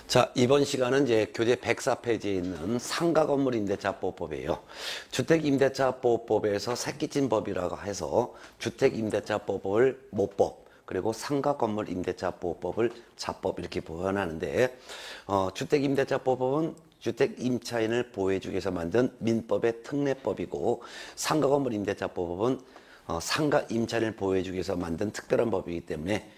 자, 이번 시간은 이제 교재 104페이지에 있는 상가건물 임대차보호법이에요. 주택임대차보호법에서 새끼진법이라고 해서 주택임대차보호법을 모법, 그리고 상가건물 임대차보호법을 자법 이렇게 보완하는데, 주택임대차보호법은 주택임차인을 보호해주기 위해서 만든 민법의 특례법이고, 상가건물 임대차보호법은 상가임차인을 보호해주기 위해서 만든 특별한 법이기 때문에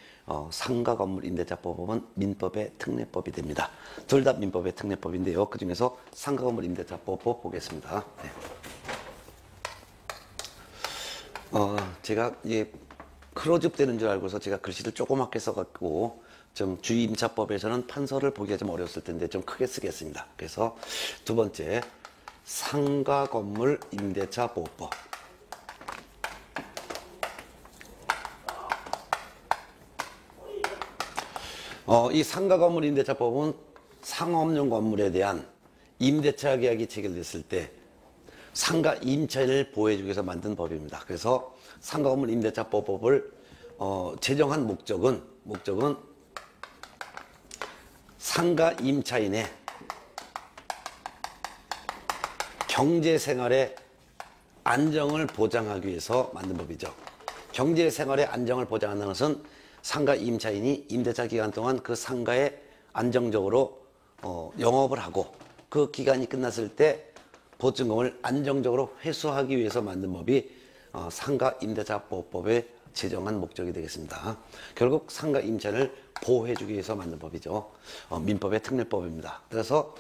상가건물 임대차보호법은 민법의 특례법이 됩니다. 둘 다 민법의 특례법인데요. 그 중에서 상가건물 임대차보호법 보겠습니다. 네. 제가 크로즈업 되는 줄 알고서 제가 글씨를 조그맣게 써갖고 좀 주임차법에서는 판서를 보기가 좀 어려웠을 텐데 좀 크게 쓰겠습니다. 그래서 두 번째, 상가건물 임대차보호법. 이 상가건물 임대차법은 상업용 건물에 대한 임대차 계약이 체결됐을 때 상가 임차인을 보호해주기 위해서 만든 법입니다. 그래서 상가건물 임대차보호법을 제정한 목적은 상가 임차인의 경제생활의 안정을 보장하기 위해서 만든 법이죠. 경제생활의 안정을 보장하는 것은 상가 임차인이 임대차 기간 동안 그 상가에 안정적으로 영업을 하고 그 기간이 끝났을 때 보증금을 안정적으로 회수하기 위해서 만든 법이 상가 임대차보호법에 제정한 목적이 되겠습니다. 결국 상가 임차인을 보호해주기 위해서 만든 법이죠. 민법의 특례법입니다. 그래서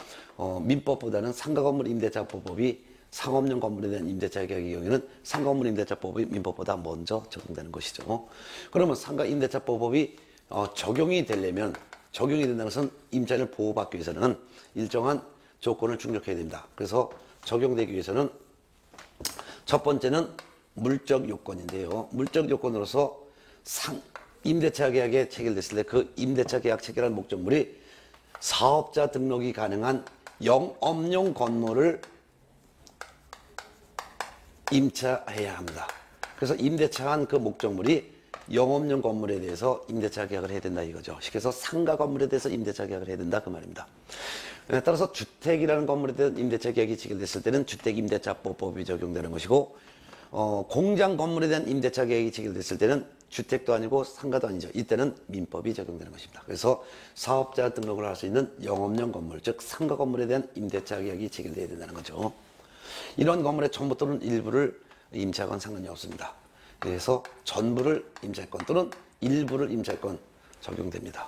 민법보다는 상가건물 임대차보호법이 상업용 건물에 대한 임대차 계약의 경우에는 상가건물 임대차보호법이 민법보다 먼저 적용되는 것이죠. 그러면 상가 임대차보호법이 적용이 된다는 것은 임차인을 보호받기 위해서는 일정한 조건을 충족해야 됩니다. 그래서 적용되기 위해서는 첫 번째는 물적 요건인데요. 물적 요건으로서 임대차 계약에 체결됐을 때 그 임대차 계약 체결한 목적물이 사업자 등록이 가능한 영업용 건물을 임차해야 합니다. 그래서 임대차한 그 목적물이 영업용 건물에 대해서 임대차 계약을 해야 된다 이거죠. 그래서 상가 건물에 대해서 임대차 계약을 해야 된다 그 말입니다. 따라서 주택이라는 건물에 대한 임대차 계약이 체결됐을 때는 주택임대차보호법이 적용되는 것이고, 공장 건물에 대한 임대차 계약이 체결됐을 때는 주택도 아니고 상가도 아니죠. 이때는 민법이 적용되는 것입니다. 그래서 사업자 등록을 할 수 있는 영업용 건물, 즉 상가 건물에 대한 임대차 계약이 체결돼야 된다는 거죠. 이런 건물의 전부 또는 일부를 임차건 상관이 없습니다. 그래서 전부를 임차권 또는 일부를 임차권 적용됩니다.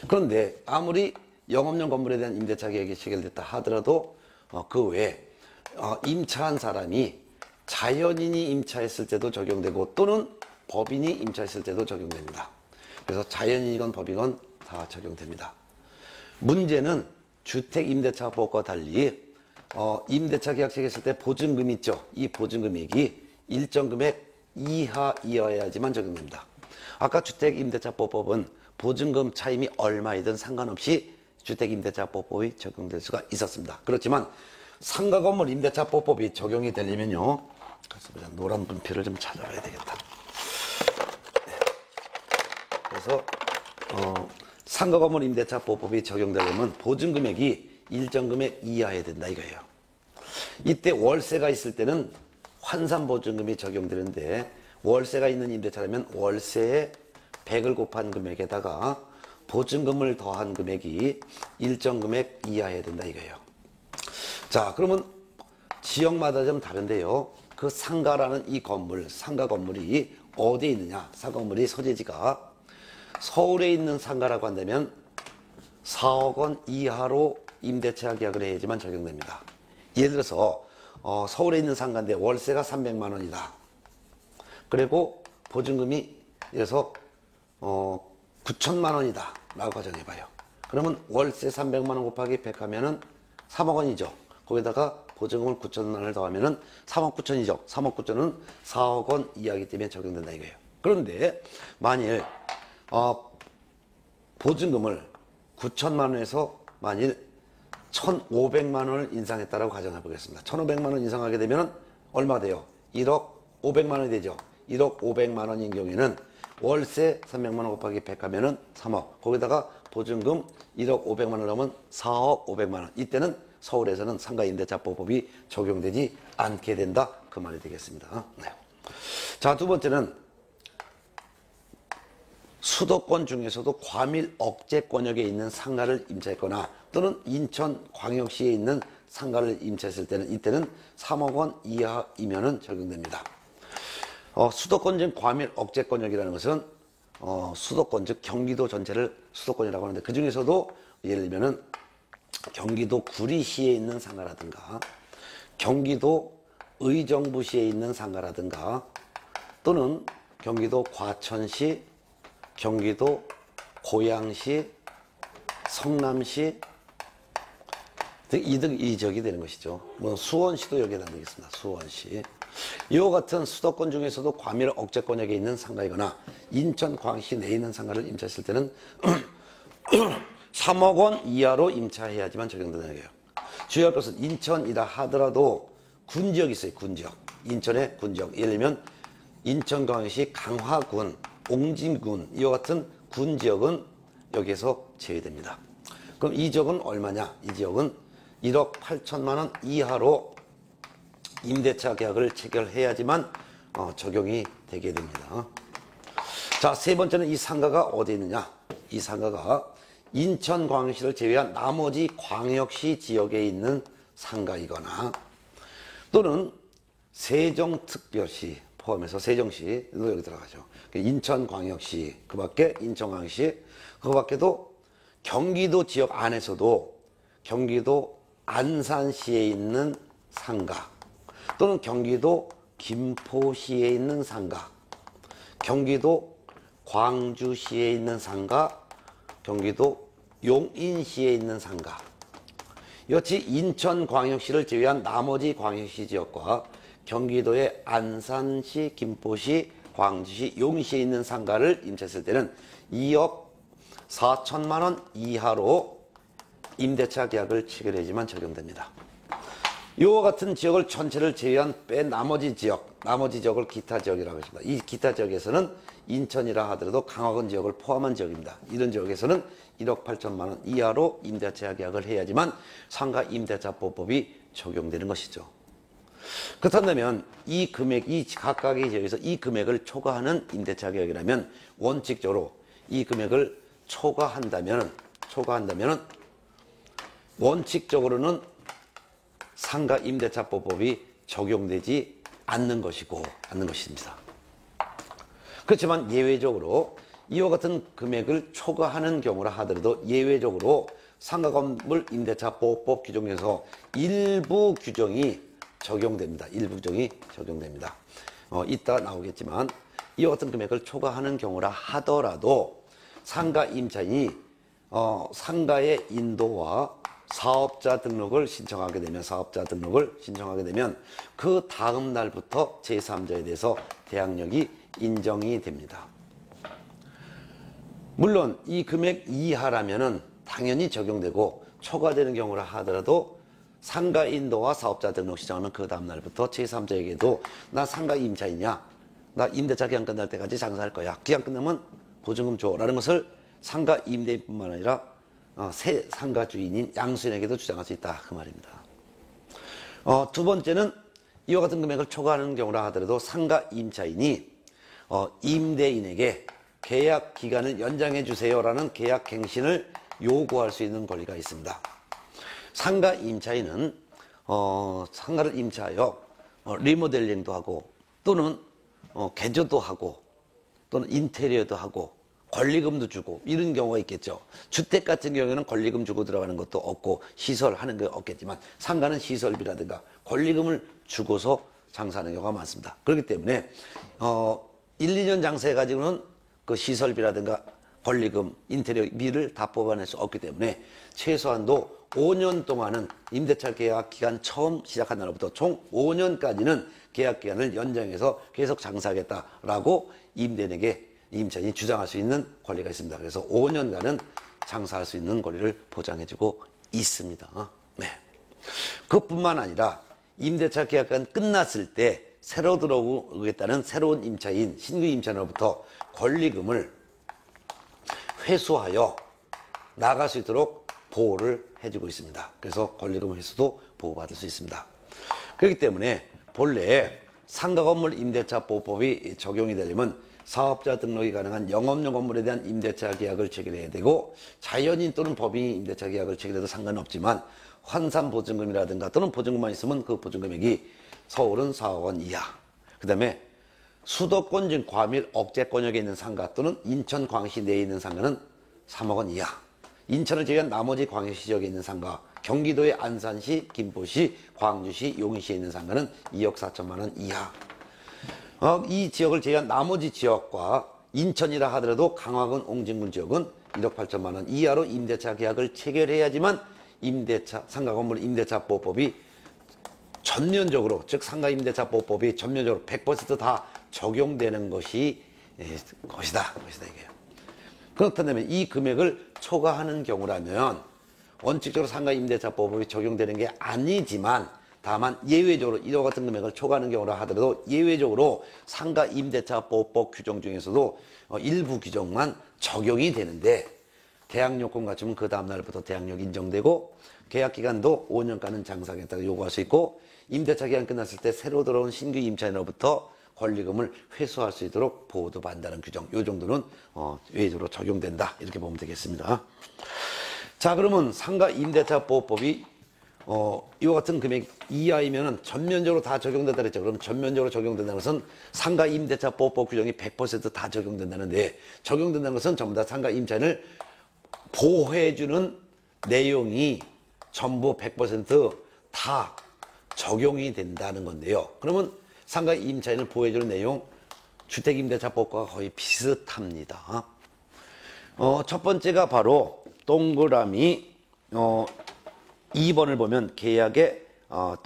그런데 아무리 영업용 건물에 대한 임대차 계약이 체결됐다 하더라도 그 외에 임차한 사람이 자연인이 임차했을 때도 적용되고 또는 법인이 임차했을 때도 적용됩니다. 그래서 자연인이건 법이건 다 적용됩니다. 문제는 주택임대차법과 달리 임대차 계약 체결했을 때 보증금 있죠. 이 보증금액이 일정 금액 이하여야지만 적용됩니다. 아까 주택임대차법은 보증금 차임이 얼마이든 상관없이 주택임대차법이 적용될 수가 있었습니다. 그렇지만 상가건물 임대차법이 적용이 되려면요. 그래서 노란 분필을 좀 찾아봐야 되겠다. 그래서 상가건물 임대차법이 적용되려면 보증금액이 일정 금액 이하해야 된다 이거예요. 이때 월세가 있을 때는 환산보증금이 적용되는데 월세가 있는 임대차라면 월세에 100을 곱한 금액에다가 보증금을 더한 금액이 일정 금액 이하해야 된다 이거예요. 자, 그러면 지역마다 좀 다른데요. 그 상가라는 이 건물, 상가 건물이 어디에 있느냐? 상가 건물이 서재지가 서울에 있는 상가라고 한다면 4억 원 이하로 임대차 계약을 해야지만 적용됩니다. 예를 들어서 서울에 있는 상가인데 월세가 300만 원이다. 그리고 보증금이 그래서 9천만 원이다 라고 가정해봐요. 그러면 월세 300만 원 곱하기 100 하면은 3억 원이죠. 거기다가 보증금을 9천만 원을 더하면은 3억 9천이죠. 3억 9천은 4억 원 이하이기 때문에 적용된다 이거예요. 그런데 만일 보증금을 9천만 원에서 만일 1,500만 원을 인상했다라고 가정해 보겠습니다. 1,500만 원 인상하게 되면 얼마가 돼요? 1억 500만 원이 되죠. 1억 500만 원인 경우에는 월세 300만 원 곱하기 100 하면은 3억. 거기다가 보증금 1억 500만 원 나오면 4억 500만 원. 이때는 서울에서는 상가임대차보호법이 적용되지 않게 된다. 그 말이 되겠습니다. 네. 자, 두 번째는 수도권 중에서도 과밀 억제권역에 있는 상가를 임차했거나 또는 인천광역시에 있는 상가를 임차했을 때는 이때는 3억 원 이하이면은 적용됩니다. 수도권 중 과밀 억제권역이라는 것은 수도권 즉 경기도 전체를 수도권이라고 하는데 그 중에서도 예를 들면은 경기도 구리시에 있는 상가라든가 경기도 의정부시에 있는 상가라든가 또는 경기도 과천시, 경기도 고양시, 성남시 등 이 지역이 되는 것이죠. 뭐 수원시도 여기에 해당되겠습니다. 수원시. 이와 같은 수도권 중에서도 과밀 억제권역에 있는 상가이거나 인천, 광시 내에 있는 상가를 임차했을 때는 3억 원 이하로 임차해야지만 적용된다는 얘기예요. 주의할 것은 인천이라 하더라도 군지역이 있어요. 군지역. 인천의 군지역. 예를 들면 인천광역시 강화군, 옹진군 이와 같은 군지역은 여기에서 제외됩니다. 그럼 이 지역은 얼마냐? 이 지역은 1억 8천만 원 이하로 임대차 계약을 체결해야지만 적용이 되게 됩니다. 자, 세 번째는 이 상가가 어디 있느냐? 이 상가가 인천광역시를 제외한 나머지 광역시 지역에 있는 상가이거나 또는 세종특별시 포함해서 세종시도 여기 들어가죠. 인천광역시, 그 밖에 인천광역시, 그 밖에도 경기도 지역 안에서도 경기도 안산시에 있는 상가 또는 경기도 김포시에 있는 상가, 경기도 광주시에 있는 상가, 경기도 용인시에 있는 상가 이같이 인천광역시를 제외한 나머지 광역시 지역과 경기도의 안산시, 김포시, 광주시, 용인시에 있는 상가를 임차했을 때는 2억 4천만 원 이하로 임대차 계약을 체결해야지만 적용됩니다. 이와 같은 지역을 전체를 제외한 뺀 나머지 지역을 기타 지역이라고 했습니다. 이 기타 지역에서는 인천이라 하더라도 강화군 지역을 포함한 지역입니다. 이런 지역에서는 1억 8천만 원 이하로 임대차 계약을 해야지만 상가 임대차보호법이 적용되는 것이죠. 그렇다면 이 금액, 이 각각의 지역에서 이 금액을 초과하는 임대차 계약이라면 원칙적으로 이 금액을 초과한다면은 원칙적으로는 상가 임대차보호법이 적용되지 않는 것입니다. 그렇지만 예외적으로 이와 같은 금액을 초과하는 경우라 하더라도 예외적으로 상가 건물 임대차보호법 규정에서 일부 규정이 적용됩니다. 이따 나오겠지만 이와 같은 금액을 초과하는 경우라 하더라도 상가 임차인이 상가의 인도와 사업자 등록을 신청하게 되면 그 다음 날부터 제3자에 대해서 대항력이 인정이 됩니다. 물론 이 금액 이하라면은 당연히 적용되고 초과되는 경우라 하더라도 상가 인도와 사업자 등록 신청하면 그 다음 날부터 제3자에게도 나 상가 임차인이야, 나 임대차 기간 끝날 때까지 장사할 거야, 기간 끝나면 보증금 줘 라는 것을 상가 임대인뿐만 아니라 새 상가 주인인 양수인에게도 주장할 수 있다 그 말입니다. 두 번째는 이와 같은 금액을 초과하는 경우라 하더라도 상가 임차인이 임대인에게 계약 기간을 연장해 주세요라는 계약 갱신을 요구할 수 있는 권리가 있습니다. 상가 임차인은 상가를 임차하여 리모델링도 하고 또는 개조도 하고 또는 인테리어도 하고 권리금도 주고 이런 경우가 있겠죠. 주택 같은 경우에는 권리금 주고 들어가는 것도 없고 시설하는 게 없겠지만 상가는 시설비라든가 권리금을 주고서 장사하는 경우가 많습니다. 그렇기 때문에 1, 2년 장사해가지고는 그 시설비라든가 권리금, 인테리어비를 다 뽑아낼 수 없기 때문에 최소한도 5년 동안은 임대차 계약 기간 처음 시작한 날부터 총 5년까지는 계약 기간을 연장해서 계속 장사하겠다라고 임대인에게 임차인이 주장할 수 있는 권리가 있습니다. 그래서 5년간은 장사할 수 있는 권리를 보장해주고 있습니다. 네. 그뿐만 아니라 임대차 계약간 끝났을 때 새로 들어오겠다는 새로운 임차인, 신규 임차인으로부터 권리금을 회수하여 나갈 수 있도록 보호를 해주고 있습니다. 그래서 권리금 회수도 보호받을 수 있습니다. 그렇기 때문에 본래 상가건물 임대차 보호법이 적용이 되려면 사업자 등록이 가능한 영업용 건물에 대한 임대차 계약을 체결해야 되고, 자연인 또는 법인이 임대차 계약을 체결해도 상관없지만 환산보증금이라든가 또는 보증금만 있으면 그 보증금액이 서울은 4억 원 이하, 그 다음에 수도권 중 과밀 억제권역에 있는 상가 또는 인천 광시 내에 있는 상가는 3억 원 이하, 인천을 제외한 나머지 광역시 지역에 있는 상가, 경기도의 안산시, 김포시, 광주시, 용인시에 있는 상가는 2억 4천만 원 이하. 이 지역을 제외한 나머지 지역과 인천이라 하더라도 강화군, 옹진군 지역은 1억 8천만 원 이하로 임대차 계약을 체결해야지만 상가건물 임대차 보호법이 전면적으로, 즉 상가 임대차 보호법이 전면적으로 100% 다 적용되는 것이다 이게요. 그렇다면 이 금액을 초과하는 경우라면 원칙적으로 상가 임대차 보호법이 적용되는 게 아니지만, 다만 예외적으로 이와 같은 금액을 초과하는 경우라 하더라도 예외적으로 상가 임대차 보호법 규정 중에서도 일부 규정만 적용이 되는데, 계약 요건 갖추면 그 다음 날부터 계약력 인정되고, 계약 기간도 5년간은 장사하겠다고 요구할 수 있고, 임대차 기간 끝났을 때 새로 들어온 신규 임차인으로부터 권리금을 회수할 수 있도록 보호도 받는다는 규정, 이 정도는 예외적으로 적용된다, 이렇게 보면 되겠습니다. 자, 그러면 상가 임대차 보호법이 이와 같은 금액 이하이면 전면적으로 다 적용된다 그랬죠. 그럼 전면적으로 적용된다는 것은 상가 임대차 보호법 규정이 100% 다 적용된다는데, 적용된다는 것은 전부 다 상가 임차인을 보호해주는 내용이 전부 100% 적용이 된다는 건데요. 그러면 상가 임차인을 보호해주는 내용, 주택임대차법과 거의 비슷합니다. 첫 번째가 바로 동그라미 2번을 보면 계약의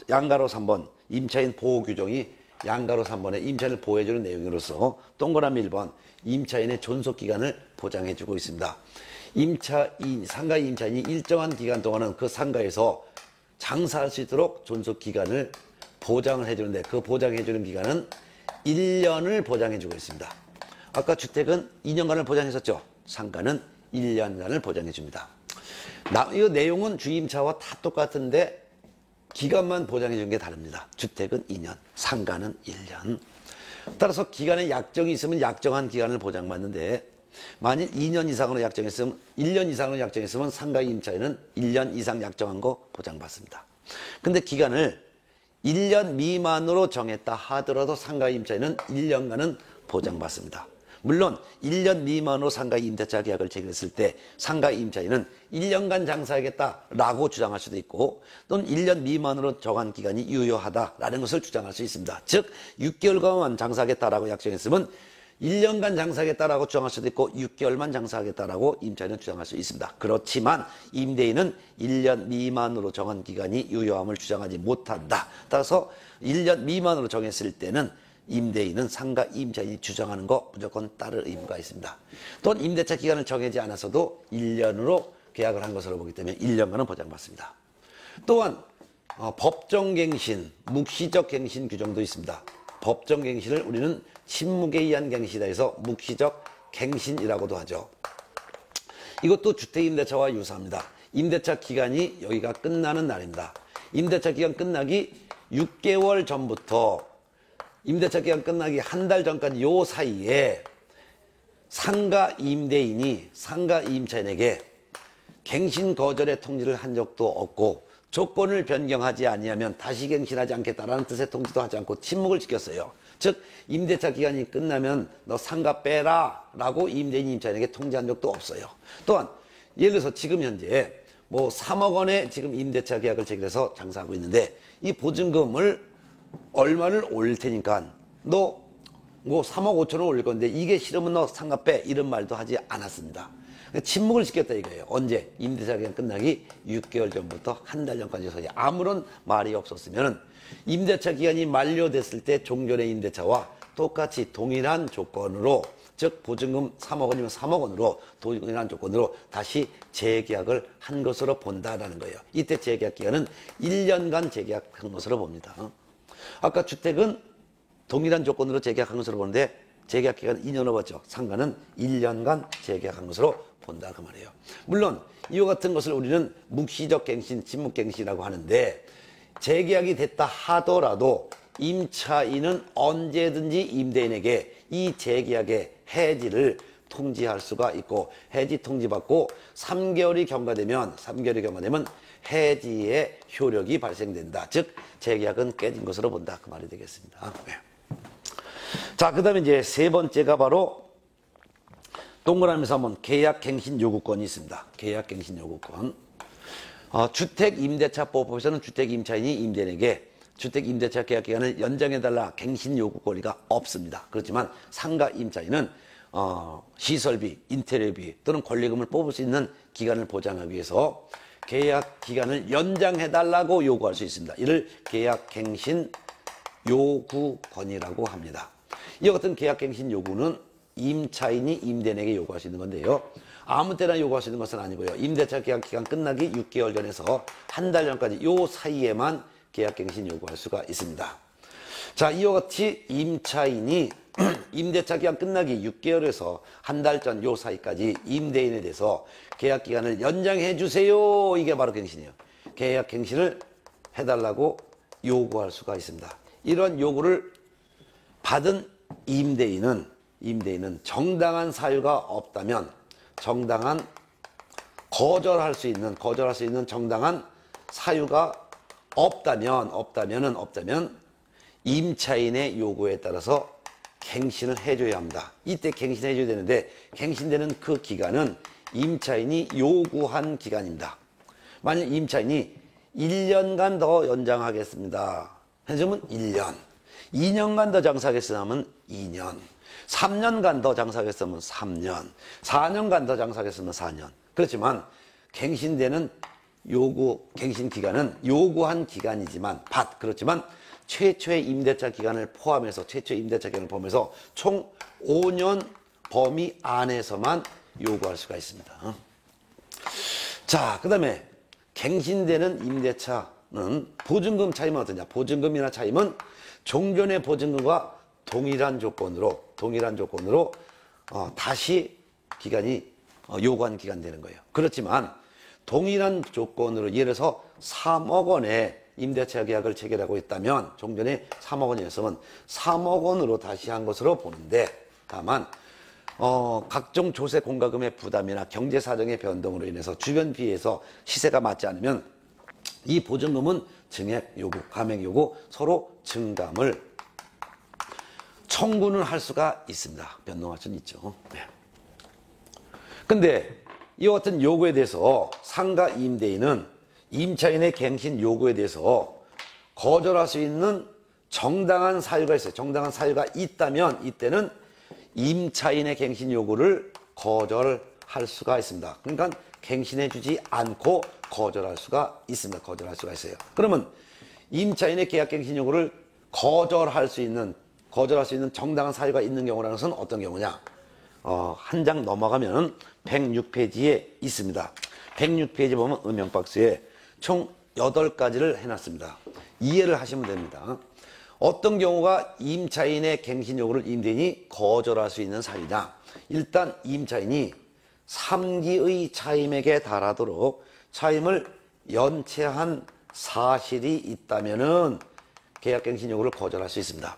양가로 3번 임차인 보호 규정이 양가로 3번에 임차인을 보호해주는 내용으로서, 동그라미 1번 임차인의 존속기간을 보장해주고 있습니다. 상가 임차인이 일정한 기간 동안은 그 상가에서 장사할 수 있도록 존속기간을 보장을 해주는데, 그 보장해주는 기간은 1년을 보장해주고 있습니다. 아까 주택은 2년간을 보장했었죠. 상가는 1년간을 보장해줍니다. 이 내용은 주임차와 다 똑같은데 기간만 보장해주는 게 다릅니다. 주택은 2년, 상가는 1년. 따라서 기간에 약정이 있으면 약정한 기간을 보장받는데, 만일 2년 이상으로 약정했으면, 1년 이상으로 약정했으면 상가 임차인은 1년 이상 약정한 거 보장받습니다. 근데 기간을 1년 미만으로 정했다 하더라도 상가 임차인은 1년간은 보장받습니다. 물론 1년 미만으로 상가 임대차 계약을 체결했을 때 상가 임차인은 1년간 장사하겠다라고 주장할 수도 있고, 또는 1년 미만으로 정한 기간이 유효하다라는 것을 주장할 수 있습니다. 즉 6개월간만 장사하겠다라고 약정했으면 1년간 장사하겠다라고 주장할 수도 있고, 6개월만 장사하겠다라고 임차인은 주장할 수 있습니다. 그렇지만 임대인은 1년 미만으로 정한 기간이 유효함을 주장하지 못한다. 따라서 1년 미만으로 정했을 때는 임대인은 상가 임차인이 주장하는 거 무조건 따를 의무가 있습니다. 또는 임대차 기간을 정하지 않았어도 1년으로 계약을 한 것으로 보기 때문에 1년간은 보장받습니다. 또한 법정갱신, 묵시적 갱신 규정도 있습니다. 법정갱신을 우리는 침묵에 의한 갱신이다 해서 묵시적 갱신이라고도 하죠. 이것도 주택임대차와 유사합니다. 임대차 기간이 여기가 끝나는 날입니다. 임대차 기간 끝나기 6개월 전부터 임대차 기간 끝나기 한 달 전까지 요 사이에 상가 임대인이 상가 임차인에게 갱신 거절의 통지를 한 적도 없고, 조건을 변경하지 아니하면 다시 갱신하지 않겠다라는 뜻의 통지도 하지 않고 침묵을 지켰어요. 즉 임대차 기간이 끝나면 너 상가 빼라 라고 임대인 임차인에게 통지한 적도 없어요. 또한 예를 들어서 지금 현재 3억 원에 지금 임대차 계약을 체결해서 장사하고 있는데, 이 보증금을 얼마를 올릴 테니까 너 3억 5천을 올릴 건데 이게 싫으면 너 상가 빼, 이런 말도 하지 않았습니다. 침묵을 지켰다 이거예요. 언제? 임대차 기간 끝나기 6개월 전부터 한 달 전까지 서야 아무런 말이 없었으면 임대차 기간이 만료됐을 때 종전의 임대차와 똑같이 동일한 조건으로, 즉 보증금 3억 원이면 3억 원으로 동일한 조건으로 다시 재계약을 한 것으로 본다라는 거예요. 이때 재계약 기간은 1년간 재계약한 것으로 봅니다. 아까 주택은 동일한 조건으로 재계약한 것으로 보는데 재계약 기간은 2년으로 봤죠. 상가는 1년간 재계약한 것으로 본다 그 말이에요. 물론 이와 같은 것을 우리는 묵시적 갱신, 침묵갱신이라고 하는데 재계약이 됐다 하더라도 임차인은 언제든지 임대인에게 이 재계약의 해지를 통지할 수가 있고 해지 통지받고 3개월이 경과되면 해지의 효력이 발생된다. 즉 재계약은 깨진 것으로 본다. 그 말이 되겠습니다. 네. 자, 그 다음에 이제 세 번째가 바로 동그라미에서 한번 계약갱신 요구권이 있습니다. 계약갱신 요구권. 주택임대차법에서는 주택임차인이 임대인에게 주택임대차 계약기간을 연장해달라 갱신 요구 권리가 없습니다. 그렇지만 상가임차인은 시설비, 인테리어비 또는 권리금을 뽑을 수 있는 기간을 보장하기 위해서 계약 기간을 연장해달라고 요구할 수 있습니다. 이를 계약갱신 요구권이라고 합니다. 이와 같은 계약갱신 요구는 임차인이 임대인에게 요구할 수 있는 건데요. 아무 때나 요구할 수 있는 것은 아니고요. 임대차 계약 기간 끝나기 6개월 전에서 한 달 전까지 요 사이에만 계약갱신 요구할 수가 있습니다. 자, 이와 같이 임차인이 임대차 기간 끝나기 6개월에서 한 달 전 요 사이까지 임대인에 대해서 계약 기간을 연장해 주세요. 이게 바로 갱신이에요. 계약갱신을 해달라고 요구할 수가 있습니다. 이런 요구를 받은 임대인은 정당한 사유가 없다면 거절할 수 있는 정당한 사유가 없다면 임차인의 요구에 따라서 갱신을 해줘야 합니다. 이때 갱신해줘야 되는데 갱신되는 그 기간은 임차인이 요구한 기간입니다. 만약 임차인이 1년간 더 연장하겠습니다. 해주면 1년, 2년간 더 장사하겠으면 2년, 3년간 더 장사하겠으면 3년, 4년간 더 장사하겠으면 4년. 그렇지만 갱신되는 갱신 기간은 요구한 기간이지만 그렇지만 최초의 임대차 기간을 포함해서 총 5년 범위 안에서만 요구할 수가 있습니다. 자, 그 다음에 갱신되는 임대차는 보증금 차임은 어떠냐? 보증금이나 차임은 종전의 보증금과 동일한 조건으로 다시 기간이 요구한 기간 되는 거예요. 그렇지만 동일한 조건으로 예를 들어서 3억 원의 임대차 계약을 체결하고 있다면 종전에 3억 원이었으면 3억 원으로 다시 한 것으로 보는데 다만 각종 조세 공과금의 부담이나 경제 사정의 변동으로 인해서 주변 비에서 시세가 맞지 않으면 이 보증금은 증액 요구, 감액 요구 서로 증감을 청구는 할 수가 있습니다. 변동할 수는 있죠. 네. 근데 이와 같은 요구에 대해서 상가 임대인은 임차인의 갱신 요구에 대해서 거절할 수 있는 정당한 사유가 있어요. 정당한 사유가 있다면 이때는 임차인의 갱신 요구를 거절할 수가 있습니다. 그러니까 갱신해 주지 않고 거절할 수가 있습니다. 그러면 임차인의 계약갱신 요구를 거절할 수 있는 정당한 사유가 있는 경우라는 것은 어떤 경우냐? 한 장 넘어가면 106페이지에 있습니다. 106페이지 보면 음영박스에 총 8가지를 해놨습니다. 이해를 하시면 됩니다. 어떤 경우가 임차인의 갱신 요구를 임대인이 거절할 수 있는 사유냐? 일단 임차인이 3기의 차임액에 달하도록 차임을 연체한 사실이 있다면은 계약갱신 요구를 거절할 수 있습니다.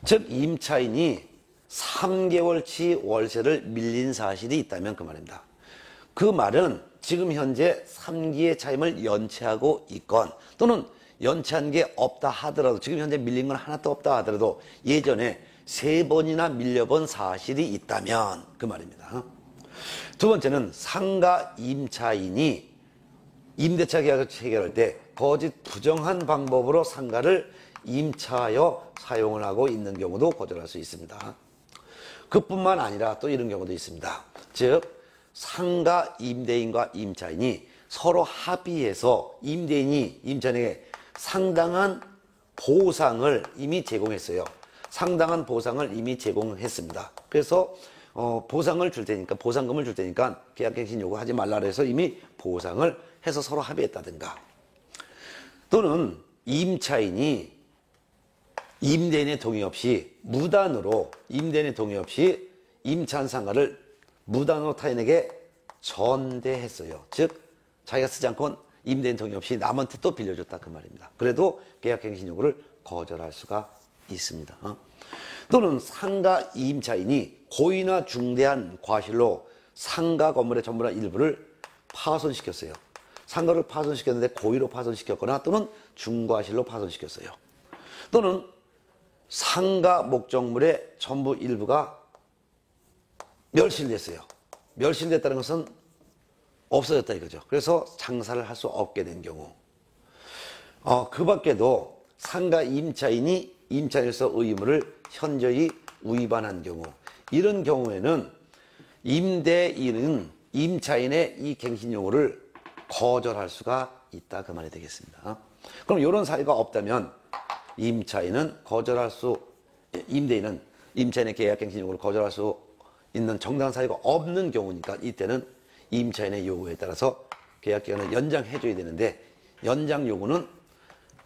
즉 임차인이 3개월치 월세를 밀린 사실이 있다면 그 말입니다. 그 말은 지금 현재 3기의 차임을 연체하고 있건 또는 연체한 게 없다 하더라도 지금 현재 밀린 건 하나도 없다 하더라도 예전에 3번이나 밀려본 사실이 있다면 그 말입니다. 두 번째는 상가 임차인이 임대차 계약을 체결할 때 거짓 부정한 방법으로 상가를 임차하여 사용을 하고 있는 경우도 거절할 수 있습니다. 그뿐만 아니라 또 이런 경우도 있습니다. 즉 상가 임대인과 임차인이 서로 합의해서 임대인이 임차인에게 상당한 보상을 이미 제공했어요. 상당한 보상을 이미 제공했습니다. 그래서 보상금을 줄 테니까 계약갱신 요구하지 말라 해서 이미 보상을 해서 서로 합의했다든가 또는 임차인이 임대인의 동의 없이 임차한 상가를 무단으로 타인에게 전대했어요. 즉 자기가 쓰지 않고 임대인 동의 없이 남한테 또 빌려줬다 그 말입니다. 그래도 계약갱신 요구를 거절할 수가 있습니다. 또는 상가 임차인이 고의나 중대한 과실로 상가 건물의 전부나 일부를 파손시켰어요. 상가를 파손시켰는데 고의로 파손시켰거나 또는 중과실로 파손시켰어요. 또는 상가 목적물의 전부 일부가 멸실됐어요. 멸실됐다는 것은 없어졌다 이거죠. 그래서 장사를 할 수 없게 된 경우. 그 밖에도 상가 임차인이 임차인으로서 의무를 현저히 위반한 경우, 이런 경우에는 임대인은 임차인의 이 갱신 요구를 거절할 수가 있다 그 말이 되겠습니다. 그럼 이런 사유가 없다면 임대인은 임차인의 계약갱신 요구를 거절할 수 있는 정당한 사유가 없는 경우니까 이때는 임차인의 요구에 따라서 계약기간을 연장해줘야 되는데, 연장 요구는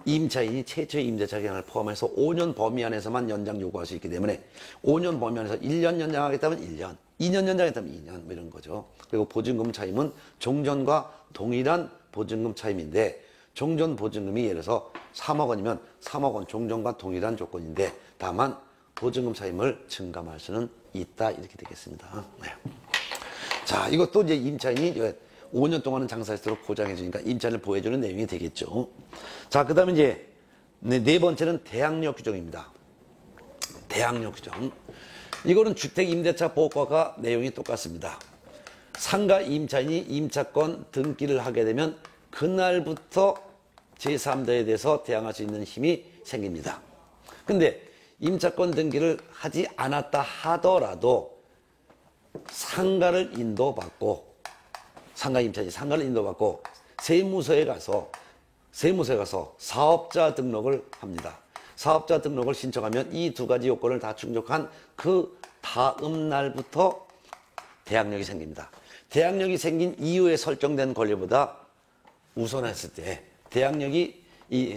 임차인이 최초의 임대차 기간을 포함해서 5년 범위 안에서만 연장 요구할 수 있기 때문에 5년 범위 안에서 1년 연장하겠다면 1년, 2년 연장하겠다면 2년 뭐 이런 거죠. 그리고 보증금 차임은 종전과 동일한 보증금 차임인데, 종전 보증금이 예를 들어서 3억 원이면 3억 원 종전과 동일한 조건인데 다만 보증금 차임을 증감할 수는 있다 이렇게 되겠습니다. 네. 자, 이것도 이제 임차인이 5년 동안은 장사할수록 보장해 주니까 임차인을 보호해주는 내용이 되겠죠. 자, 그 다음에 이제 네 번째는 대항력 규정입니다. 대항력 규정. 이거는 주택임대차 보호법과 내용이 똑같습니다. 상가 임차인이 임차권 등기를 하게 되면 그날부터 제3자에 대해서 대항할 수 있는 힘이 생깁니다. 근데 임차권 등기를 하지 않았다 하더라도 상가를 인도받고, 상가 임차인이 상가를 인도받고 세무서에 가서 사업자 등록을 합니다. 사업자 등록을 신청하면 이 두 가지 요건을 다 충족한 그 다음 날부터 대항력이 생깁니다. 대항력이 생긴 이후에 설정된 권리보다 우선했을 때, 대항력이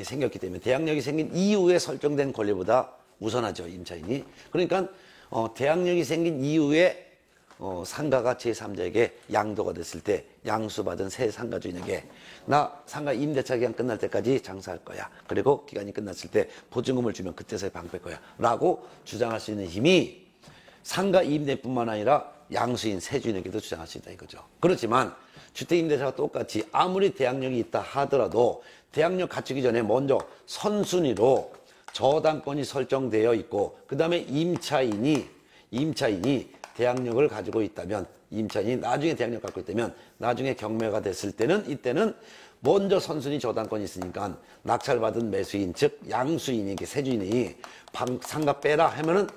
생겼기 때문에 대항력이 생긴 이후에 설정된 권리보다 우선하죠, 임차인이. 그러니까 대항력이 생긴 이후에 상가가 제3자에게 양도가 됐을 때 양수받은 새 상가 주인에게 나 상가 임대차 기간 끝날 때까지 장사할 거야. 그리고 기간이 끝났을 때 보증금을 주면 그때서야 방패 거야. 라고 주장할 수 있는 힘이 상가 임대뿐만 아니라 양수인 새 주인에게도 주장할 수 있다 이거죠. 그렇지만 주택임대차가 똑같이 아무리 대항력이 있다 하더라도 대항력 갖추기 전에 먼저 선순위로 저당권이 설정되어 있고 그 다음에 임차인이 대항력을 가지고 있다면, 임차인이 나중에 대항력 갖고 있다면 나중에 경매가 됐을 때는 이때는 먼저 선순위 저당권이 있으니까 낙찰받은 매수인 즉 양수인에게 세주인이 상가 빼라 하면은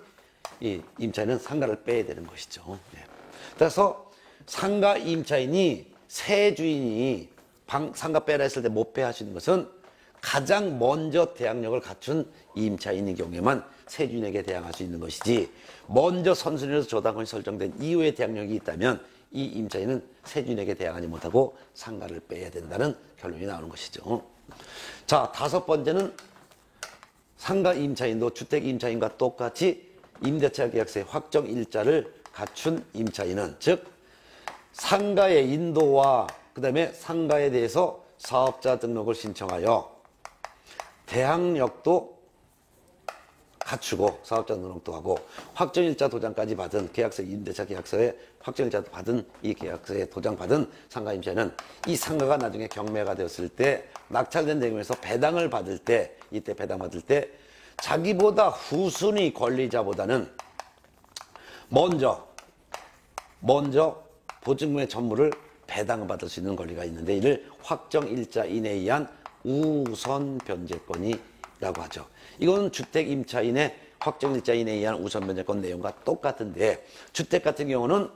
이 임차인은 상가를 빼야 되는 것이죠. 그래서 상가 임차인이 세주인이 상가 빼라 했을 때 못 빼 하시는 것은 가장 먼저 대항력을 갖춘 임차인의 경우에만 세주인에게 대항할 수 있는 것이지, 먼저 선순위에서 저당권이 설정된 이후에 대항력이 있다면 이 임차인은 세주인에게 대항하지 못하고 상가를 빼야 된다는 결론이 나오는 것이죠. 자, 다섯 번째는 상가 임차인도 주택 임차인과 똑같이 임대차 계약서의 확정 일자를 갖춘 임차인은, 즉 상가의 인도와 그 다음에 상가에 대해서 사업자 등록을 신청하여 대항력도 갖추고 사업자 등록도 하고 확정일자 도장까지 받은 계약서, 임대차 계약서에 확정일자 받은 이 계약서에 도장 받은 상가 임차인은 이 상가가 나중에 경매가 되었을 때 낙찰된 대금에서 배당을 받을 때, 이때 배당 받을 때 자기보다 후순위 권리자보다는 먼저 보증금의 전부를 배당을 받을 수 있는 권리가 있는데 이를 확정일자인에 의한 우선 변제권이라고 하죠. 이건 주택 임차인의 확정일자인에 의한 우선 변제권 내용과 똑같은데, 주택 같은 경우는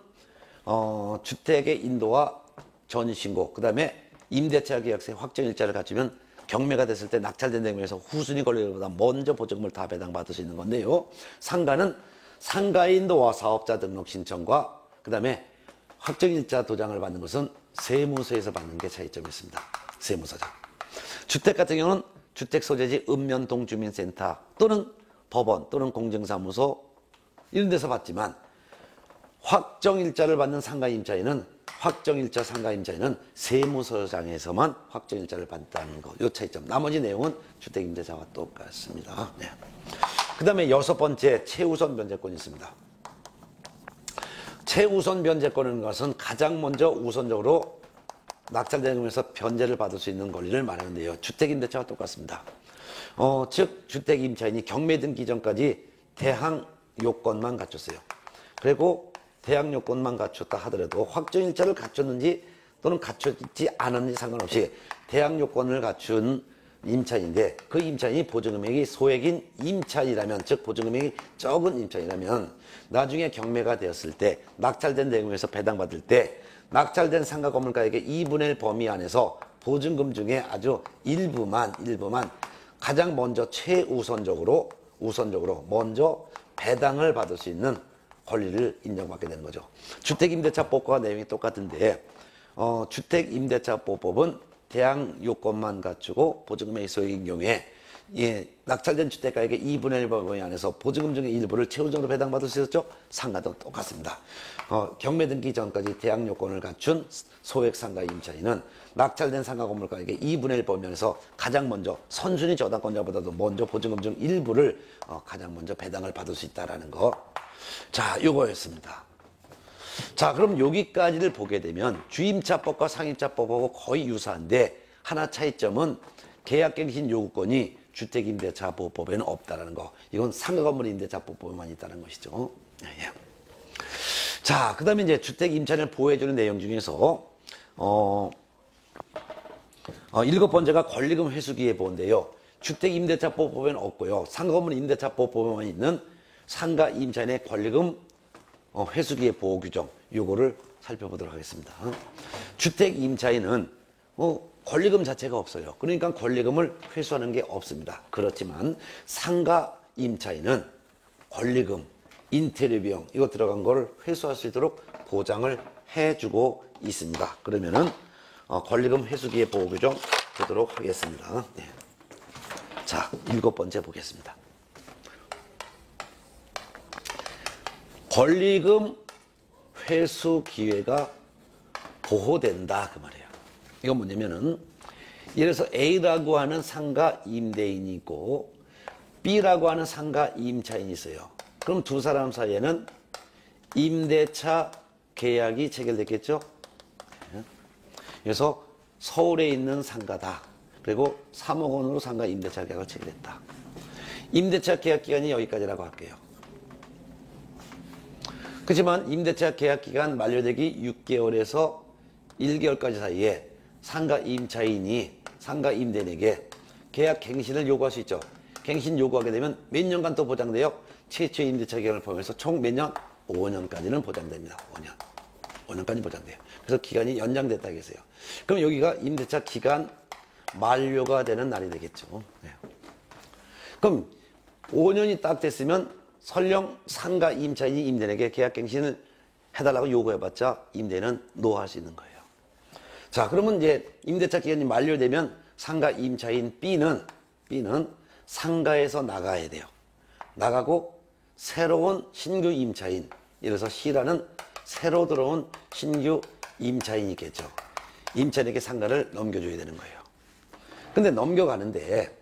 주택의 인도와 전신고 그 다음에 임대차 계약서의 확정일자를 갖추면 경매가 됐을 때 낙찰된 대금에서 후순위 권리보다 먼저 보증금을 다 배당받을 수 있는 건데요. 상가는 상가의 인도와 사업자 등록 신청과 그 다음에 확정일자 도장을 받는 것은 세무서에서 받는 게 차이점이 있습니다. 세무서죠. 주택 같은 경우는 주택소재지 읍면동주민센터 또는 법원 또는 공정사무소 이런 데서 받지만 확정일자를 받는 상가임차인은 확정일자 상가임차인은 세무서장에서만 확정일자를 받는다는 거. 요 차이점. 나머지 내용은 주택임대차와 똑같습니다. 네. 그 다음에 여섯 번째 최우선 변제권이 있습니다. 최우선 변제권인 것은 가장 먼저 우선적으로 낙찰대금에서 변제를 받을 수 있는 권리를 말하는데요. 주택임대차와 똑같습니다. 즉 주택임차인이 경매 등기 전까지 대항 요건만 갖췄어요. 그리고 대항 요건만 갖췄다 하더라도 확정일자를 갖췄는지 또는 갖췄지 않았는지 상관없이 대항 요건을 갖춘 임차인인데 그 임차인이 보증금액이 소액인 임차인이라면, 즉 보증금액이 적은 임차인이라면 나중에 경매가 되었을 때 낙찰된 대금에서 배당받을 때 낙찰된 상가 건물가액의 2분의 1 범위 안에서 보증금 중에 아주 일부만 가장 먼저 최우선적으로 먼저 배당을 받을 수 있는 권리를 인정받게 되는 거죠. 주택임대차법과 내용이 똑같은데 주택임대차법은 대항 요건만 갖추고 보증금의 소액인 경우에 낙찰된 주택가액의 2분의 1 범위 안에서 보증금 중에 일부를 최우선적으로 배당받을 수 있었죠. 상가도 똑같습니다. 경매 등기 전까지 대항 요건을 갖춘 소액 상가 임차인은 낙찰된 상가 건물가액의 2분의 1 범위 안에서 가장 먼저 선순위 저당권자보다도 먼저 보증금 중 일부를 가장 먼저 배당을 받을 수 있다라는 거. 자, 요거였습니다. 자, 그럼 여기까지를 보게 되면 주임차법과 상임차법하고 거의 유사한데 하나 차이점은 계약갱신 요구권이 주택임대차보호법에는 없다라는 거. 이건 상가건물 임대차보호법에만 있다는 것이죠. 예. 자, 그 다음에 이제 주택임차인을 보호해주는 내용 중에서 일곱 번째가 권리금 회수기의 보호인데요. 주택임대차보호법에는 없고요. 상가건물 임대차보호법에만 있는 상가임차인의 권리금 회수기의 보호 규정, 요거를 살펴보도록 하겠습니다. 주택임차인은 권리금 자체가 없어요. 그러니까 권리금을 회수하는 게 없습니다. 그렇지만 상가임차인은 권리금, 인테리어 비용 이거 들어간 걸 회수할 수 있도록 보장을 해주고 있습니다. 그러면은 권리금 회수기의 보호 규정 보도록 하겠습니다. 네. 자, 일곱 번째 보겠습니다. 권리금 회수 기회가 보호된다 그 말이에요. 이건 뭐냐면은 예를 들어서 A라고 하는 상가 임대인이 있고 B라고 하는 상가 임차인이 있어요. 그럼 두 사람 사이에는 임대차 계약이 체결됐겠죠. 그래서 서울에 있는 상가다. 그리고 3억 원으로 상가 임대차 계약을 체결했다. 임대차 계약 기간이 여기까지라고 할게요. 그렇지만 임대차 계약 기간 만료되기 6개월에서 1개월까지 사이에 상가 임차인이 상가 임대인에게 계약 갱신을 요구할 수 있죠. 갱신 요구하게 되면 몇 년간 또 보장돼요? 최초의 임대차 기간을 포함해서 총 몇 년? 5년까지는 보장됩니다. 5년까지 보장돼요. 그래서 기간이 연장됐다 했어요. 그럼 여기가 임대차 기간 만료가 되는 날이 되겠죠. 네. 그럼 5년이 딱 됐으면 설령 상가 임차인이 임대인에게 계약갱신을 해달라고 요구해봤자 임대인은 노할 수 있는 거예요. 자, 그러면 이제 임대차 기간이 만료되면 상가 임차인 B는 상가에서 나가야 돼요. 나가고 새로운 신규 임차인, 예를 들어서 C라는 새로 들어온 신규 임차인이 있겠죠. 임차인에게 상가를 넘겨줘야 되는 거예요. 근데 넘겨가는데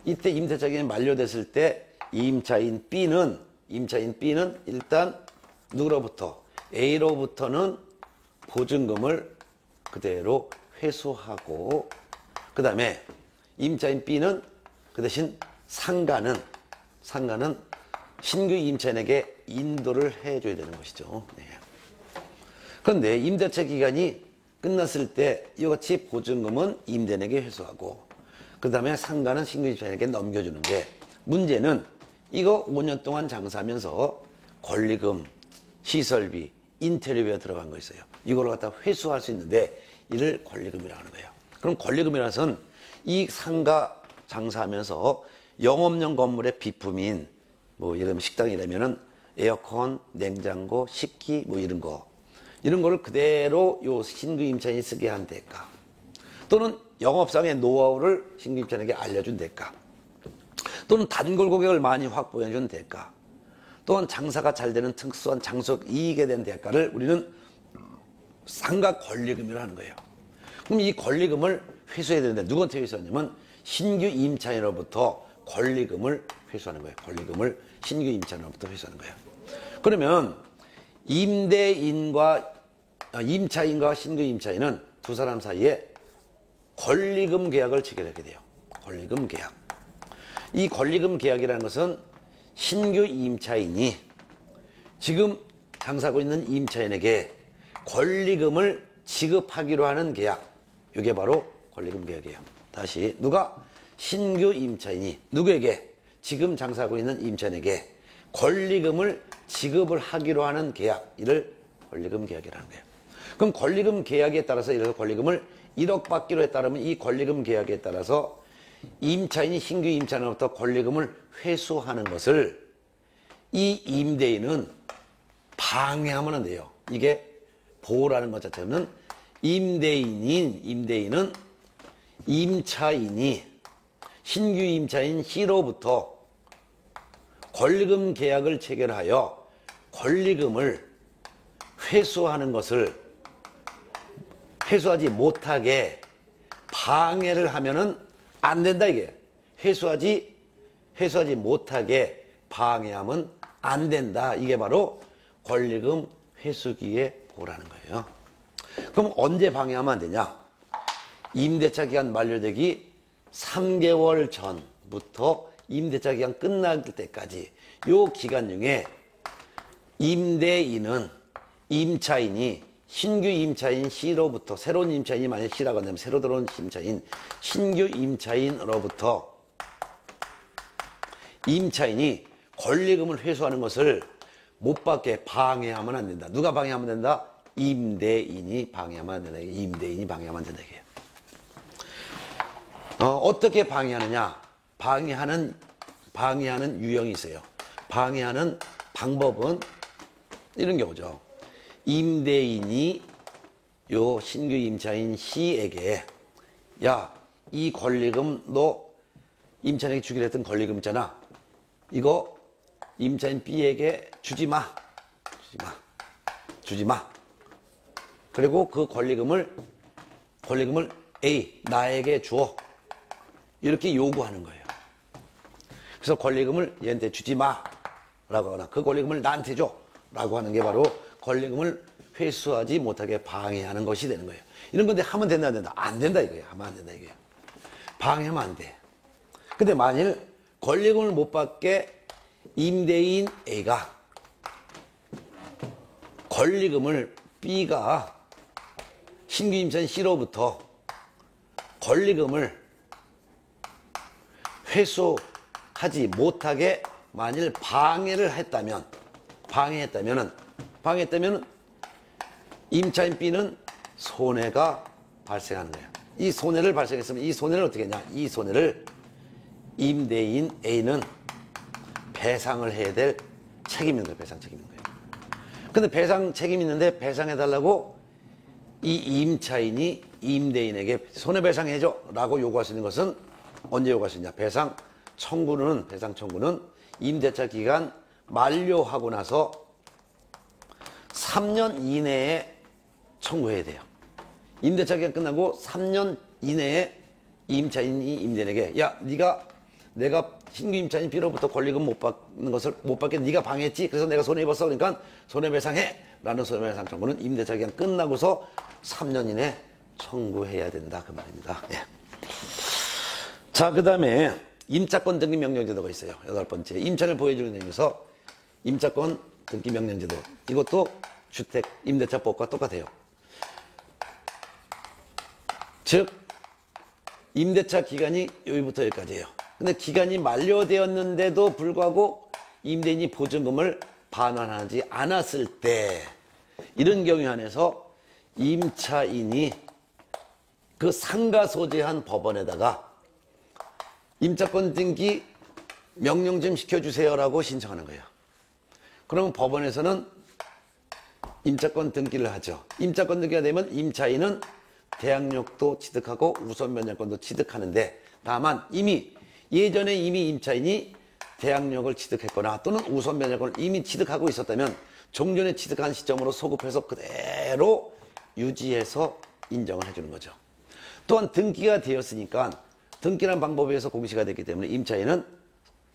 이때 임대차 기간이 만료됐을 때 임차인 B는 일단 누구로부터? A로부터는 보증금을 그대로 회수하고 그 다음에 임차인 B는 그 대신 상가는 신규 임차인에게 인도를 해줘야 되는 것이죠. 네. 그런데 임대차 기간이 끝났을 때 이같이 보증금은 임대인에게 회수하고 그 다음에 상가는 신규 임차인에게 넘겨주는데 문제는 이거 5년 동안 장사하면서 권리금, 시설비, 인테리어비가 들어간 거 있어요. 이걸 갖다 회수할 수 있는데 이를 권리금이라고 하는 거예요. 그럼 권리금이라는 것은 이 상가 장사하면서 영업용 건물의 비품인 예를 들면 식당이라면은 에어컨, 냉장고, 식기 이런 거를 그대로 요 신규 임차인이 쓰게 한 대가 또는 영업상의 노하우를 신규 임차인에게 알려준 대가 또는 단골 고객을 많이 확보해 준 대가 또한 장사가 잘 되는 특수한 장소적 이익에 대한 대가를 우리는 상가 권리금이라고 하는 거예요. 그럼 이 권리금을 회수해야 되는데 누구한테 회수하냐면 신규 임차인으로부터 권리금을 회수하는 거예요. 권리금을 신규 임차인으로부터 회수하는 거예요. 그러면 임차인과 신규 임차인은 두 사람 사이에 권리금 계약을 체결하게 돼요. 권리금 계약. 이 권리금 계약이라는 것은 신규 임차인이 지금 장사하고 있는 임차인에게 권리금을 지급하기로 하는 계약. 이게 바로 권리금 계약이에요. 다시 누가 신규 임차인이 누구에게 지금 장사하고 있는 임차인에게 권리금을 지급을 하기로 하는 계약. 이를 권리금 계약이라는 거예요. 그럼 권리금 계약에 따라서 이래서 권리금을 1억 받기로 했다면 이 권리금 계약에 따라서 임차인이 신규 임차인으로부터 권리금을 회수하는 것을 이 임대인은 방해하면 안 돼요. 이게 보호라는 것 자체는 임대인은 임차인이 신규 임차인 C로부터 권리금 계약을 체결하여 권리금을 회수하는 것을 회수하지 못하게 방해를 하면은 안 된다 이게. 회수하지 못하게 방해하면 안 된다. 이게 바로 권리금 회수기의 보호라는 거예요. 그럼 언제 방해하면 안 되냐? 임대차 기간 만료되기 3개월 전부터 임대차 기간 끝날 때까지 요 기간 중에 임차인이 신규 임차인 C로부터 새로운 임차인이 만약 C라고 한다면 새로 들어온 임차인 신규 임차인으로부터 임차인이 권리금을 회수하는 것을 못 받게 방해하면 안 된다. 누가 방해하면 된다? 임대인이 방해하면 안 된다. 임대인이 방해하면 안 된다. 이게. 어떻게 방해하느냐? 방해하는 유형이 있어요. 방해하는 방법은 이런 경우죠. 임대인이 요 신규 임차인 C에게 야, 이 권리금 너 임차인에게 주기로 했던 권리금 있잖아. 이거 임차인 B에게 주지 마. 그리고 그 권리금을 A, 나에게 주어. 이렇게 요구하는 거예요. 그래서 권리금을 얘한테 주지 마. 라고 하거나 그 권리금을 나한테 줘. 라고 하는 게 바로 권리금을 회수하지 못하게 방해하는 것이 되는 거예요. 이런 건데 하면 된다, 안 된다? 안 된다 이거예요. 하면 안 된다 이거예요. 방해하면 안 돼. 근데 만일 권리금을 못 받게 임대인 A가 권리금을 B가 신규 임차인 C로부터 권리금을 회수하지 못하게 만일 방해했다면 임차인 B는 손해가 발생하는 거예요. 이 손해를 발생했으면 이 손해를 어떻게 했냐? 이 손해를 임대인 A는 배상을 해야 될 책임이 있는 거예요. 배상 책임이 있는 거예요. 근데 배상 책임이 있는데 배상해달라고 이 임차인이 임대인에게 손해배상해줘 라고 요구할 수 있는 것은 언제 요구할 수 있냐? 배상 청구는 임대차 기간 만료하고 나서 3년 이내에 청구해야 돼요. 임대차 기간 끝나고 3년 이내에 임차인이 임대인에게 야, 내가 신규 임차인 B로부터 권리금 못 받게 네가 방해했지. 그래서 내가 손해입었어. 그러니까 손해배상해. 라는 손해배상 청구는 임대차 기간 끝나고서 3년 이내 청구해야 된다. 그 말입니다. 예. 자, 그 다음에 임차권 등기 명령제도가 있어요. 8번째. 임차인을 보호해주는 의미에서 임차권 등기 명령제도. 이것도 주택 임대차법과 똑같아요. 즉 임대차 기간이 여기부터 여기까지예요. 근데 기간이 만료되었는데도 불구하고 임대인이 보증금을 반환하지 않았을 때 이런 경우에 한해서 임차인이 그 상가 소재한 법원에다가 임차권 등기 명령 좀 시켜주세요라고 신청하는 거예요. 그러면 법원에서는 임차권 등기를 하죠. 임차권 등기가 되면 임차인은 대항력도 취득하고 우선 면제권도 취득하는데 다만 예전에 이미 임차인이 대항력을 취득했거나 또는 우선 면역을 이미 취득하고 있었다면 종전에 취득한 시점으로 소급해서 그대로 유지해서 인정을 해주는 거죠. 또한 등기가 되었으니까 등기란 방법에 의해서 공시가 됐기 때문에 임차인은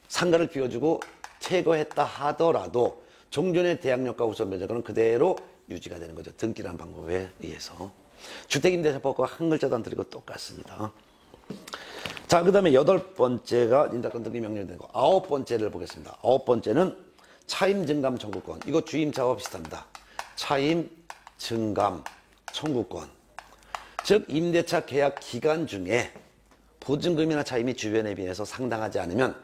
상가를 비워주고 퇴거했다 하더라도 종전의 대항력과 우선 면역은 그대로 유지가 되는 거죠. 등기란 방법에 의해서. 주택임대차법과 한 글자도 안 틀리고 똑같습니다. 자, 그 다음에 8번째가 인사권 등기 명령이 되고 9번째를 보겠습니다. 9번째는 차임 증감 청구권. 이거 주임차와 비슷합니다. 차임 증감 청구권. 즉 임대차 계약 기간 중에 보증금이나 차임이 주변에 비해서 상당하지 않으면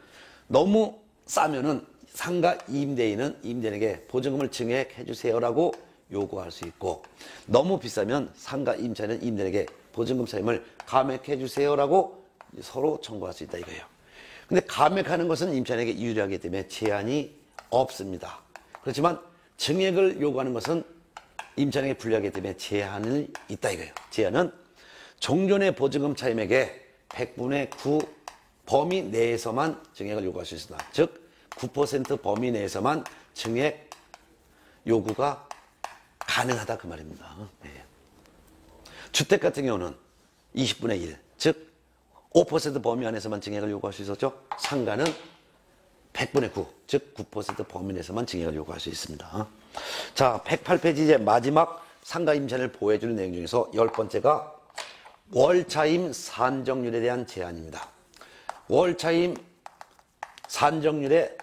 너무 싸면은 상가 임대인은 임대인에게 보증금을 증액해 주세요라고 요구할 수 있고, 너무 비싸면 상가 임차인은 임대인에게 보증금 차임을 감액해 주세요라고 서로 청구할 수 있다 이거예요. 근데 감액하는 것은 임차인에게 유리하기 때문에 제한이 없습니다. 그렇지만 증액을 요구하는 것은 임차인에게 불리하기 때문에 제한이 있다 이거예요. 제한은 종전의 보증금 차임액의 100분의 9 범위 내에서만 증액을 요구할 수 있습니다. 즉 9% 범위 내에서만 증액 요구가 가능하다 그 말입니다. 네. 주택 같은 경우는 20분의 1, 즉 5% 범위 안에서만 증액을 요구할 수 있었죠. 상가는 100분의 9, 즉 9% 범위 내에서만 증액을 요구할 수 있습니다. 자, 108페이지 이제 마지막 상가 임차인을 보호해주는 내용 중에서 10번째가 월차임 산정률에 대한 제한입니다. 월차임 산정률의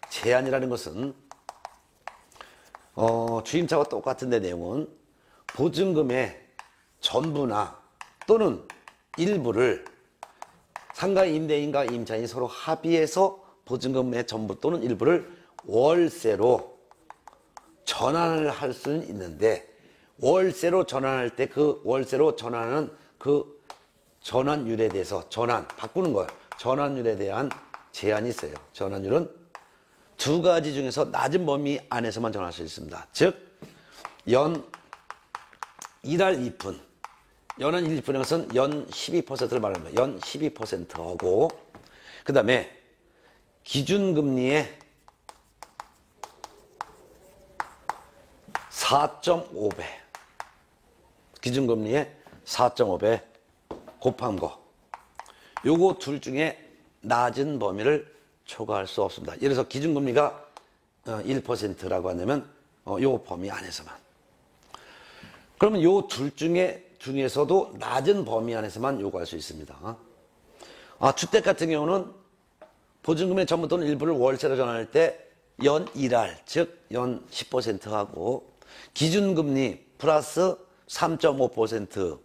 제한이라는 것은 주임차와 똑같은데 내용은 보증금의 전부나 또는 일부를 상가 임대인과 임차인이 서로 합의해서 보증금의 전부 또는 일부를 월세로 전환을 할 수는 있는데, 월세로 전환할 때 그 월세로 전환하는 그 전환율에 대해서 바꾸는 거예요. 전환율에 대한 제한이 있어요. 전환율은 두 가지 중에서 낮은 범위 안에서만 전환할 수 있습니다. 즉, 연 1할 2푼. 연한 1푼인 것은 연 12%를 말합니다. 연 12%하고, 그 다음에 기준금리의 4.5배. 기준금리의 4.5배 곱한 거. 요거 둘 중에 낮은 범위를 초과할 수 없습니다. 예를 들어서 기준금리가 1%라고 한다면 요 범위 안에서만. 그러면 요 둘 중에서도 낮은 범위 안에서만 요구할 수 있습니다. 주택 같은 경우는 보증금의 전부 또는 일부를 월세로 전환할 때 연 1할, 즉 연 10%하고 기준금리 플러스 3.5%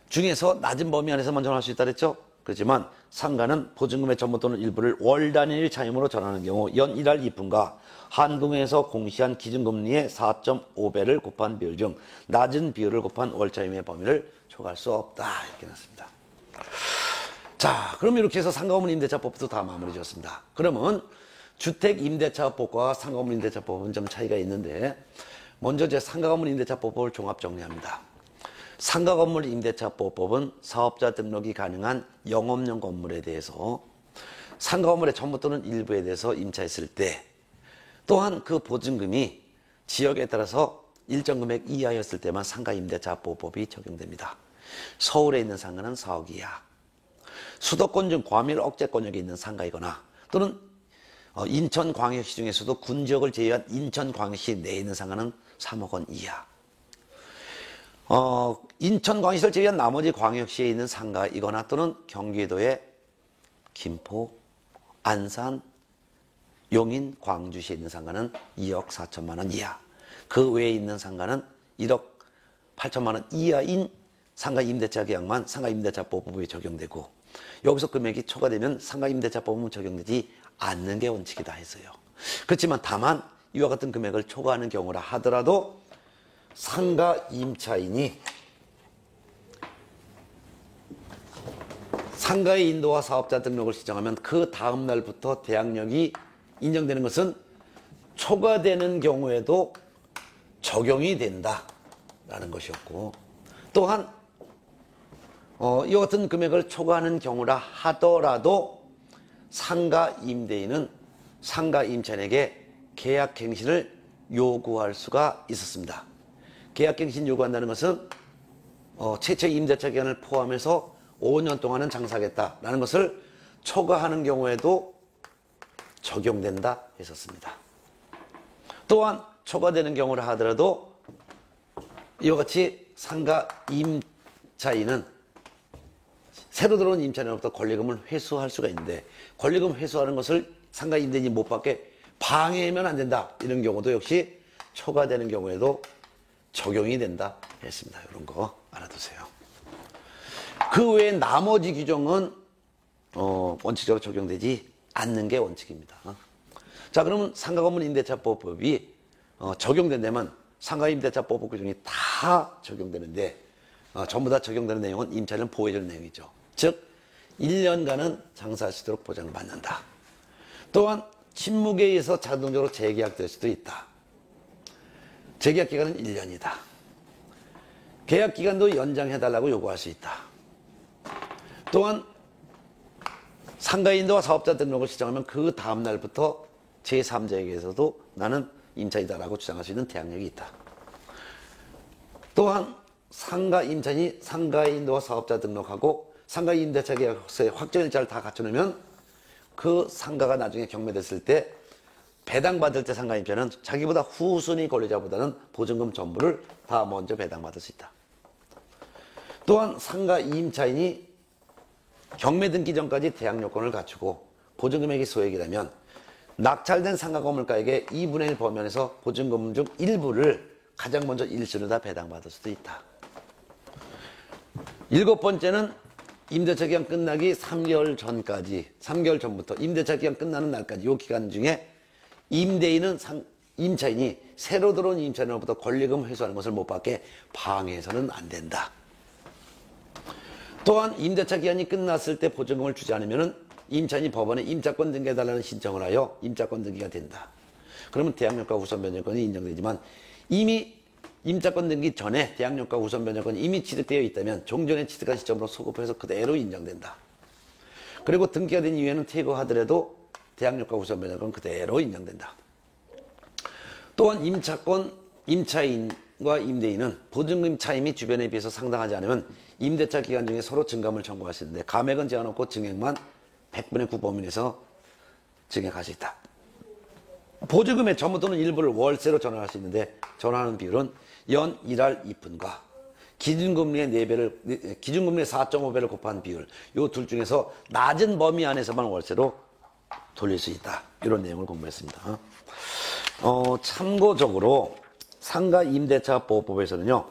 중에서 낮은 범위 안에서만 전환할 수 있다 그랬죠? 그렇지만 상가는 보증금의 전부 또는 일부를 월 단위 차임으로 전하는 경우 연 1할 2푼과 한동에서 공시한 기준금리의 4.5배를 곱한 비율 중 낮은 비율을 곱한 월차임의 범위를 초과할 수 없다 이렇게 났습니다. 자, 그럼 이렇게 해서 상가건물 임대차법도 다 마무리 지었습니다. 그러면 주택 임대차법과 상가건물 임대차법은 좀 차이가 있는데, 먼저 제 상가건물 임대차법을 종합 정리합니다. 상가건물 임대차법은 사업자 등록이 가능한 영업용 건물에 대해서 상가건물의 전부 또는 일부에 대해서 임차했을 때, 또한 그 보증금이 지역에 따라서 일정 금액 이하였을 때만 상가임대차보호법이 적용됩니다. 서울에 있는 상가는 4억 이하, 수도권 중 과밀 억제권역에 있는 상가이거나 또는 인천광역시 중에서도 군지역을 제외한 인천광역시 내에 있는 상가는 3억 원 이하, 인천광역시를 제외한 나머지 광역시에 있는 상가이거나 또는 경기도의 김포, 안산, 용인, 광주시에 있는 상가는 2억 4천만 원 이하, 그 외에 있는 상가는 1억 8천만 원 이하인 상가임대차 계약만 상가임대차보호법이 적용되고, 여기서 금액이 초과되면 상가임대차법은 적용되지 않는 게 원칙이다 했어요. 그렇지만 다만 이와 같은 금액을 초과하는 경우라 하더라도 상가임차인이 상가의 인도와 사업자 등록을 시정하면 그 다음 날부터 대항력이 인정되는 것은 초과되는 경우에도 적용이 된다라는 것이었고, 또한 이와 같은 금액을 초과하는 경우라 하더라도 상가 임대인은 상가 임차인에게 계약갱신을 요구할 수가 있었습니다. 계약갱신 요구한다는 것은 최초 임대차 기간을 포함해서 5년 동안은 장사하겠다라는 것을 초과하는 경우에도 적용된다 했었습니다. 또한 초과되는 경우를 하더라도 이와 같이 상가 임차인은 새로 들어온 임차인으로부터 권리금을 회수할 수가 있는데, 권리금 회수하는 것을 상가 임대인이 못 받게 방해하면 안 된다, 이런 경우도 역시 초과되는 경우에도 적용이 된다 했습니다. 이런 거 알아두세요. 그 외에 나머지 규정은 원칙적으로 적용되지 않는 게 원칙입니다. 자, 그러면 상가건물임대차법이 적용된다면 상가임대차법 규정이 다 적용되는데, 전부 다 적용되는 내용은 임차인을 보호해주는 내용이죠. 즉 1년간은 장사할 수 있도록 보장을 받는다. 또한 침묵에 의해서 자동적으로 재계약될 수도 있다. 재계약 기간은 1년이다. 계약 기간도 연장해달라고 요구할 수 있다. 또한 상가인도와 사업자 등록을 시정하면 그 다음 날부터 제3자에게서도 나는 임차인이다라고 주장할 수 있는 대항력이 있다. 또한 상가 임차인이 상가인도와 사업자 등록하고 상가 임대차 계약서의 확정일자를 다 갖춰놓으면 그 상가가 나중에 경매됐을 때 배당받을 때 상가 임차인은 자기보다 후순위 권리자보다는 보증금 전부를 다 먼저 배당받을 수 있다. 또한 상가 임차인이 경매 등기 전까지 대항 요건을 갖추고 보증금액이 소액이라면 낙찰된 상가 건물가액의 2분의 1 범위에서 보증금 중 일부를 가장 먼저 일시로 다 배당받을 수도 있다. 7번째는 임대차 기간 끝나기 3개월 전까지, 3개월 전부터 임대차 기간 끝나는 날까지 이 기간 중에 임대인은 임차인이 새로 들어온 임차인으로부터 권리금 회수하는 것을 못 받게 방해해서는 안 된다. 또한 임대차 기간이 끝났을 때 보증금을 주지 않으면 임차인이 법원에 임차권 등기해달라는 신청을 하여 임차권 등기가 된다. 그러면 대항력과 우선 변제권이 인정되지만 이미 임차권 등기 전에 대항력과 우선 변제권이 이미 취득되어 있다면 종전에 취득한 시점으로 소급해서 그대로 인정된다. 그리고 등기가 된 이후에는 퇴거하더라도 대항력과 우선 변제권은 그대로 인정된다. 또한 임차인과 임대인은 보증금 차임이 주변에 비해서 상당하지 않으면 임대차 기간 중에 서로 증감을 청구할 수 있는데 감액은 제한 없고 증액만 100분의 9 범위 내에서 증액할 수 있다. 보증금의 전부 또는 일부를 월세로 전환할 수 있는데 전환하는 비율은 연 1할 2푼과 기준금리의 4배를, 기준금리의 4.5배를 곱한 비율, 이 둘 중에서 낮은 범위 안에서만 월세로 돌릴 수 있다. 이런 내용을 공부했습니다. 참고적으로 상가 임대차보호법에서는요,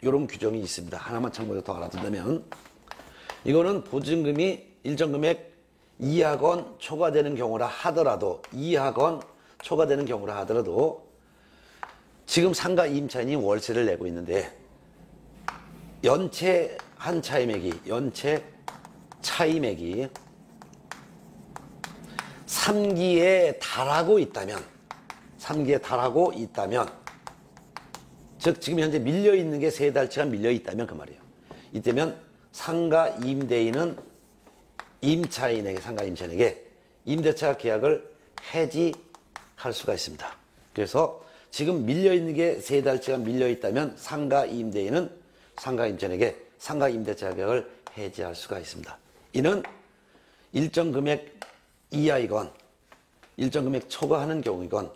이런 규정이 있습니다. 하나만 참고해서 더 알아둔다면, 이거는 보증금이 일정 금액 이하건 초과되는 경우라 하더라도, 이하건 초과되는 경우라 하더라도, 지금 상가 임차인이 월세를 내고 있는데, 연체 차임액이 3기에 달하고 있다면, 즉 지금 현재 밀려있는 게 3달치가 밀려있다면 그 말이에요. 이때면 상가 임대인은 상가 임차인에게 임대차 계약을 해지할 수가 있습니다. 그래서 지금 밀려있는 게 3달치가 밀려있다면 상가 임대인은 상가 임차인에게 상가 임대차 계약을 해지할 수가 있습니다. 이는 일정 금액 이하이건 일정 금액 초과하는 경우이건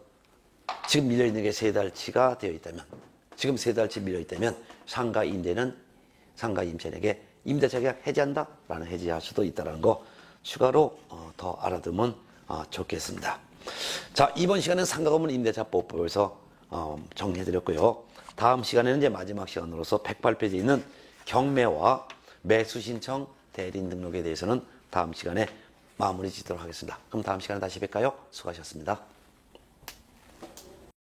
지금 밀려있는 게 3달치가 되어 있다면, 지금 3달치 밀려있다면 상가 임대는 상가 임차인에게 임대차 계약 해지한다 라는 해지할 수도 있다는 거 추가로 더 알아두면 좋겠습니다. 자, 이번 시간은 상가건물 임대차법에서 정리해드렸고요. 다음 시간에는 이제 마지막 시간으로서 108페이지에 있는 경매와 매수 신청 대리인 등록에 대해서는 다음 시간에 마무리 짓도록 하겠습니다. 그럼 다음 시간에 다시 뵐까요? 수고하셨습니다.